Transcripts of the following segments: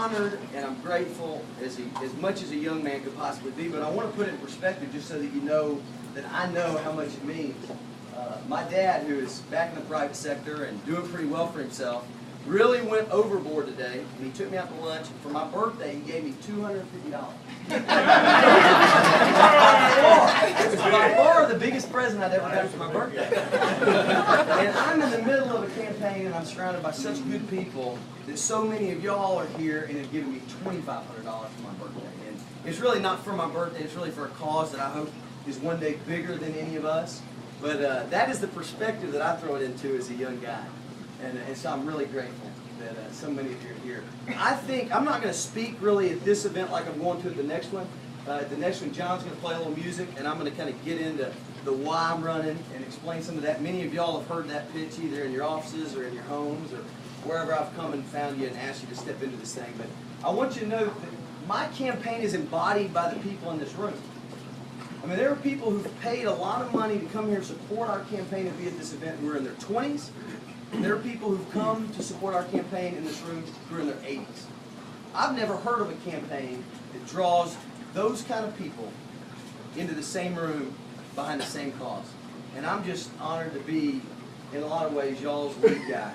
honored and I'm grateful as much as a young man could possibly be, but I want to put it in perspective just so that you know that I know how much it means. My dad, who is back in the private sector and doing pretty well for himself, really went overboard today, and he took me out to lunch, and for my birthday, he gave me $250. It was by far the biggest present I'd ever gotten for my birthday. And I'm in the middle of a campaign, and I'm surrounded by such good people that so many of y'all are here and have given me $2,500 for my birthday. And it's really not for my birthday, it's really for a cause that I hope is one day bigger than any of us. But that is the perspective that I throw it into as a young guy. And so I'm really grateful that so many of you are here. I think, I'm not going to speak really at this event like I'm going to at the next one. The next one, John's going to play a little music, and I'm going to kind of get into the why I'm running and explain some of that. Many of y'all have heard that pitch either in your offices or in your homes or wherever I've come and found you and asked you to step into this thing. But I want you to know that my campaign is embodied by the people in this room. I mean, there are people who've paid a lot of money to come here and support our campaign and be at this event who are in their 20s. And there are people who've come to support our campaign in this room who are in their 80s. I've never heard of a campaign that draws those kind of people into the same room behind the same cause. And I'm just honored to be, in a lot of ways, y'all's lead guy.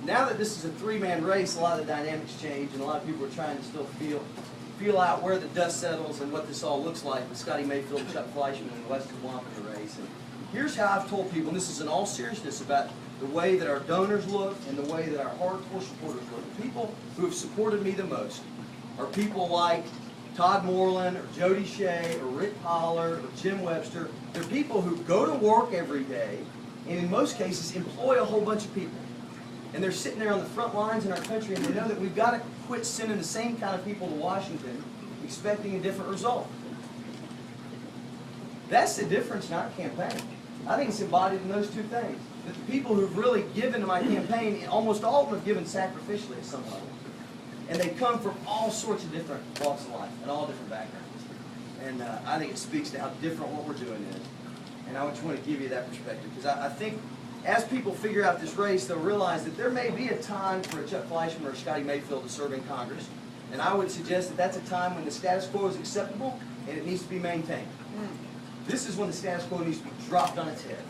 Now that this is a three-man race, a lot of the dynamics change, and a lot of people are trying to still feel out where the dust settles and what this all looks like with Scotty Mayfield, Chuck Fleischman, and Weston in the race. And here's how I've told people, and this is in all seriousness, about the way that our donors look and the way that our hardcore supporters look. The people who have supported me the most are people like Todd Moreland or Jody Shea or Rick Pollard or Jim Webster. They're people who go to work every day and in most cases employ a whole bunch of people. And they're sitting there on the front lines in our country, and they know that we've got to quit sending the same kind of people to Washington expecting a different result. That's the difference in our campaign. I think it's embodied in those two things. That the people who've really given to my campaign, almost all of them have given sacrificially at some level. And they come from all sorts of different walks of life and all different backgrounds. And I think it speaks to how different what we're doing is. And I just want to give you that perspective. Because I think as people figure out this race, they'll realize that there may be a time for a Chuck Fleischman or a Scotty Mayfield to serve in Congress. And I would suggest that that's a time when the status quo is acceptable and it needs to be maintained. This is when the status quo needs to be dropped on its head.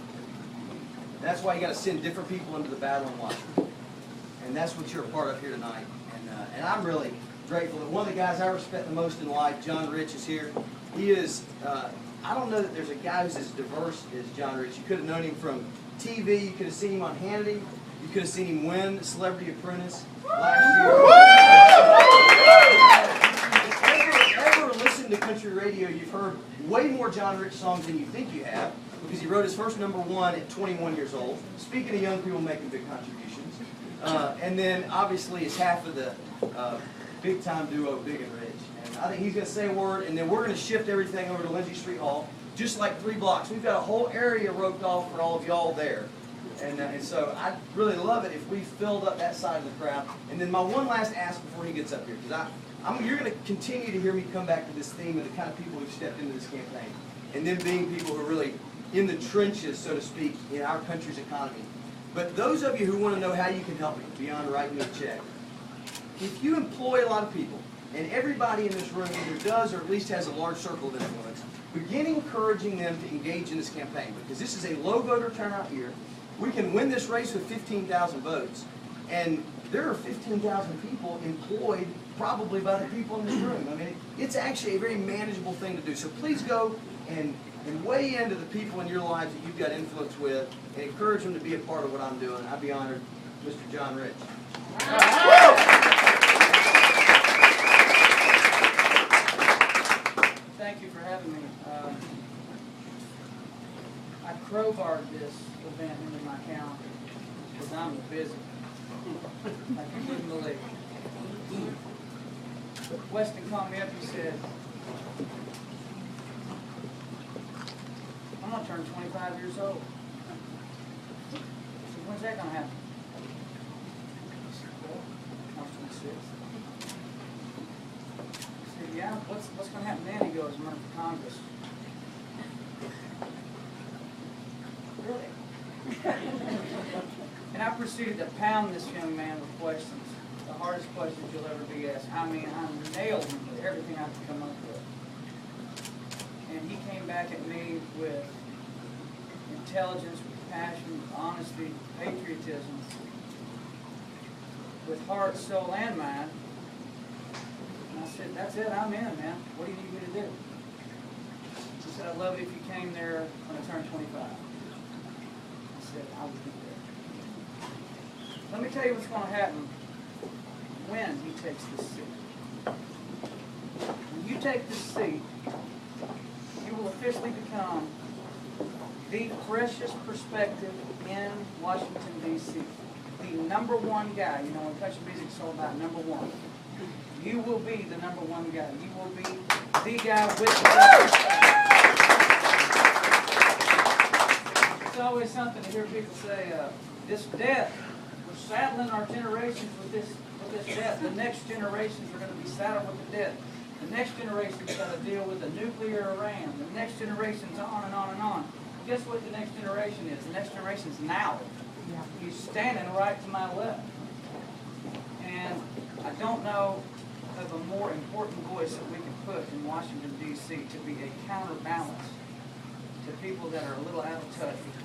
That's why you got to send different people into the battle in Washington. And that's what you're a part of here tonight. And I'm really grateful that one of the guys I respect the most in life, John Rich, is here. He is, I don't know that there's a guy who's as diverse as John Rich. You could have known him from TV. You could have seen him on Hannity. You could have seen him win Celebrity Apprentice last year. Ever listened to country radio, you've heard way more John Rich songs than you think you have, because he wrote his first #1 at 21 years old. Speaking of young people making big contributions. And then, obviously, is half of the big-time duo, Big and Rich. And I think he's going to say a word, and then we're going to shift everything over to Lindsay Street Hall, just like 3 blocks. We've got a whole area roped off for all of y'all there. And so I'd really love it if we filled up that side of the crowd. And then my one last ask before he gets up here, because you're going to continue to hear me come back to this theme of the kind of people who've stepped into this campaign, and then being people who are really in the trenches, so to speak, in our country's economy. But those of you who want to know how you can help me beyond writing me a check, if you employ a lot of people, and everybody in this room either does or at least has a large circle of influence, begin encouraging them to engage in this campaign, because this is a low voter turnout year. We can win this race with 15,000 votes, and there are 15,000 people employed probably by the people in this room. I mean, it's actually a very manageable thing to do. So please go and weigh into the people in your lives that you've got influence with and encourage them to be a part of what I'm doing. I'd be honored, Mr. John Rich. Thank you for having me. I crowbarred this event into my calendar because I'm busy. Like you wouldn't believe. Weston called me up and said, I'm going to turn 25 years old. I said, when's that going to happen? I said, well, I was 26. I said, yeah, what's going to happen then? He goes, I'm running for Congress. Really? And I proceeded to pound this young man with questions the hardest questions you'll ever be asked. I mean, I nailed him with everything I could come up with. And he came back at me with intelligence, with passion, with honesty, patriotism, with heart, soul, and mind. And I said, that's it, I'm in, man. What do you need me to do? He said, I'd love it if you came there when I turned 25. I said, I would be there. Let me tell you what's going to happen when he takes this seat. When you take this seat, you will officially become the freshest perspective in Washington, D.C. The number one guy. You know, when country music's all about number one. You will be the number one guy. You will be the guy with the... It's always something to hear people say, this debt, we're saddling our generations with this debt. The next generations are going to be saddled with the debt. The next generation's got to deal with the nuclear Iran. The next generation's on and on and on. Well, guess what the next generation is? The next generation's now. Yeah. He's standing right to my left. And I don't know of a more important voice that we can put in Washington, D.C. to be a counterbalance to people that are a little out of touch with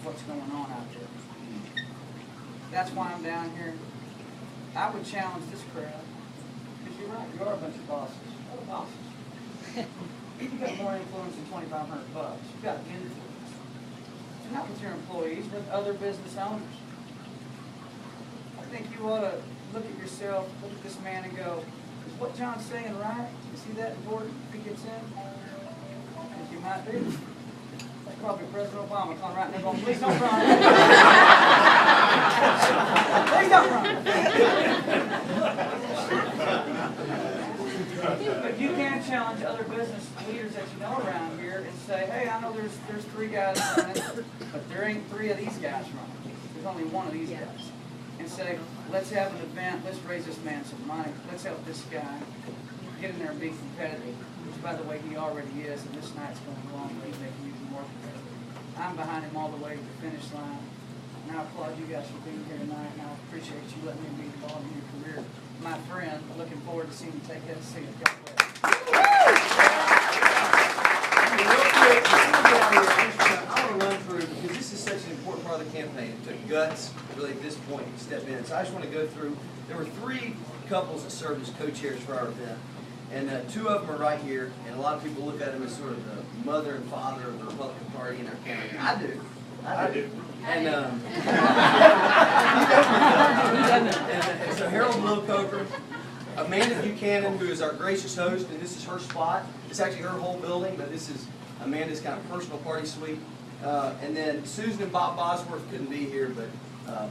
what's going on out there. That's why I'm down here. I would challenge this crowd, because you're right, you are a bunch of bosses. What are bosses? You've got more influence than $2,500. You've got influence. And not with your employees, with other business owners. I think you ought to look at yourself, look at this man and go, is what John's saying right? Is he that important if he gets in? As you might be. That's probably President Obama calling right now going, please don't run. Please don't run. But you can challenge other business leaders that you know around here and say, hey, I know there's 3 guys running, but there ain't 3 of these guys running. There's only 1 of these guys. And say, let's have an event, let's raise this man some money, let's help this guy get in there and be competitive, which by the way he already is, and this night's going a long way to make him even more competitive. I'm behind him all the way to the finish line, and I applaud you guys for being here tonight, and I appreciate you letting me be involved in your career. My friend, looking forward to seeing you take that seat. God bless. I want to run through, because this is such an important part of the campaign. It took guts, really, at this point, to step in. So I just want to go through. There were 3 couples that served as co-chairs for our event. And 2 of them are right here. And a lot of people look at them as sort of the mother and father of the Republican Party in our campaign. I do. And, and so Harold Wilcover, Amanda Buchanan, who is our gracious host, and this is her spot. It's actually her whole building, but this is Amanda's kind of personal party suite. And then Susan and Bob Bosworth couldn't be here, but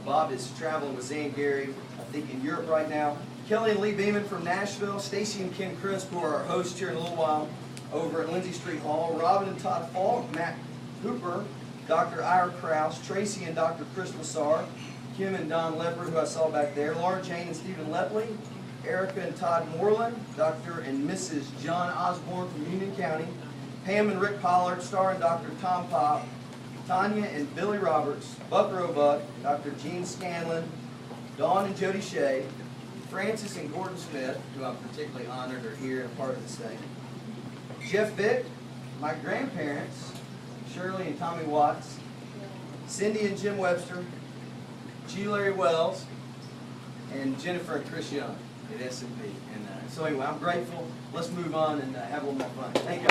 Bob is traveling with Zan Gary, I think in Europe right now. Kelly and Lee Beeman from Nashville. Stacy and Ken Crisp, who are our hosts here in a little while over at Lindsay Street Hall. Robin and Todd Falk, Matt Hooper, Dr. Ira Krause, Tracy and Dr. Chris Lassar, Kim and Don Leopard, who I saw back there, Laura Jane and Stephen Lepley, Erica and Todd Moreland, Dr. and Mrs. John Osborne from Union County, Pam and Rick Pollard, Star and Dr. Tom Pop, Tanya and Billy Roberts, Buck Roebuck, Dr. Gene Scanlon, Dawn and Jody Shea, Francis and Gordon Smith, who I'm particularly honored are here and part of this thing, Jeff Vick, my grandparents, Shirley and Tommy Watts, Cindy and Jim Webster, G. Larry Wells, and Jennifer and Chris Young at S&P. And so anyway, I'm grateful. Let's move on and have a little more fun. Thank you.